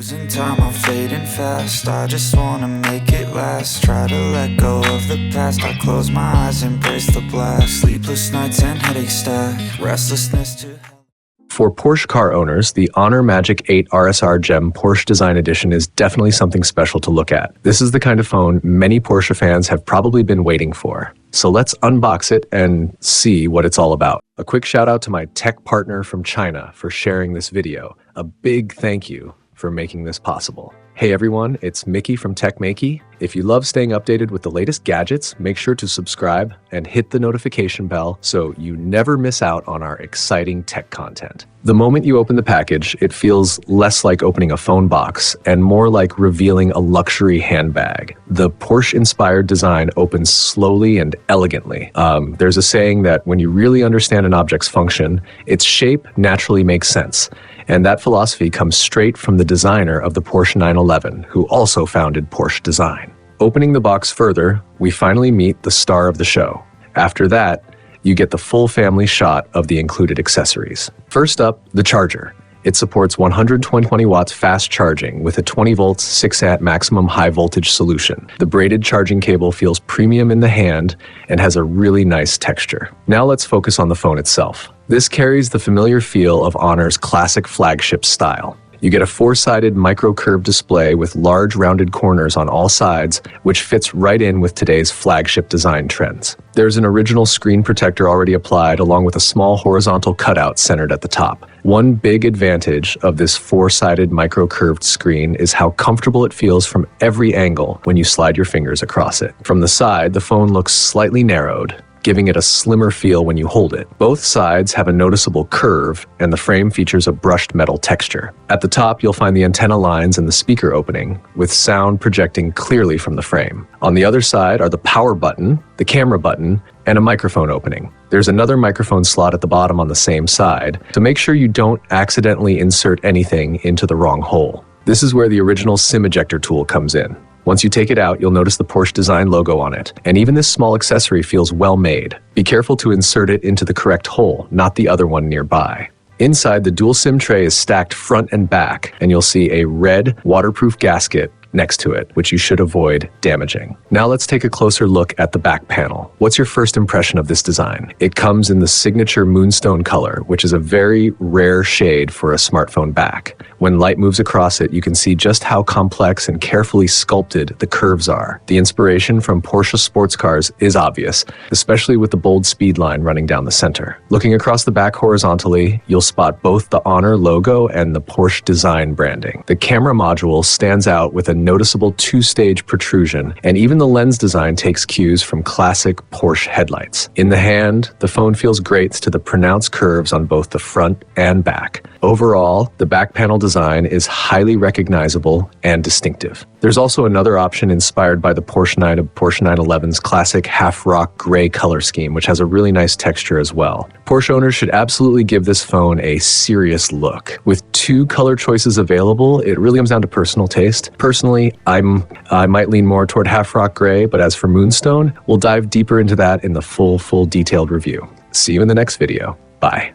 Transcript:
Losing time, I'm fading fast. I just wanna make it last. Try to let go of the past. I close my eyes, embrace the blast. Sleepless nights and headaches stack. Restlessness to... For Porsche car owners, the Honor Magic 8 RSR Gem Porsche Design Edition is definitely something special to look at. This is the kind of phone many Porsche fans have probably been waiting for. So let's unbox it and see what it's all about. A quick shout out to my tech partner from China for sharing this video. A big thank you for making this possible. Hey everyone, it's Maiky from techmaiky. If you love staying updated with the latest gadgets, make sure to subscribe and hit the notification bell so you never miss out on our exciting tech content. The moment you open the package, it feels less like opening a phone box and more like revealing a luxury handbag. The Porsche-inspired design opens slowly and elegantly. There's a saying that when you really understand an object's function, its shape naturally makes sense. And that philosophy comes straight from the designer of the Porsche 911, who also founded Porsche Design. Opening the box further, we finally meet the star of the show. After that, you get the full family shot of the included accessories. First up, the charger. It supports 120 watts fast charging with a 20 volts 6 amp maximum high voltage solution. The braided charging cable feels premium in the hand and has a really nice texture. Now let's focus on the phone itself. This carries the familiar feel of Honor's classic flagship style. You get a four-sided micro-curved display with large rounded corners on all sides, which fits right in with today's flagship design trends. There's an original screen protector already applied, along with a small horizontal cutout centered at the top. One big advantage of this four-sided micro-curved screen is how comfortable it feels from every angle when you slide your fingers across it. From the side, the phone looks slightly narrowed, giving it a slimmer feel when you hold it. Both sides have a noticeable curve, and the frame features a brushed metal texture. At the top, you'll find the antenna lines and the speaker opening, with sound projecting clearly from the frame. On the other side are the power button, the camera button, and a microphone opening. There's another microphone slot at the bottom on the same side, so make sure you don't accidentally insert anything into the wrong hole. This is where the original SIM ejector tool comes in. Once you take it out, you'll notice the Porsche Design logo on it, and even this small accessory feels well made. Be careful to insert it into the correct hole, not the other one nearby. Inside, the dual SIM tray is stacked front and back, and you'll see a red waterproof gasket next to it, which you should avoid damaging. Now let's take a closer look at the back panel. What's your first impression of this design? It comes in the signature moonstone color, which is a very rare shade for a smartphone back. When light moves across it, you can see just how complex and carefully sculpted the curves are. The inspiration from Porsche sports cars is obvious, especially with the bold speed line running down the center. Looking across the back horizontally, you'll spot both the Honor logo and the Porsche Design branding. The camera module stands out with a noticeable two-stage protrusion, and even the lens design takes cues from classic Porsche headlights. In the hand, the phone feels great to the pronounced curves on both the front and back. Overall, the back panel design is highly recognizable and distinctive. There's also another option inspired by the Porsche 911's classic half-rock gray color scheme, which has a really nice texture as well. Porsche owners should absolutely give this phone a serious look. With two color choices available, it really comes down to personal taste. Personally, I might lean more toward half-rock gray, but as for Moonstone, we'll dive deeper into that in the full detailed review. See you in the next video. Bye.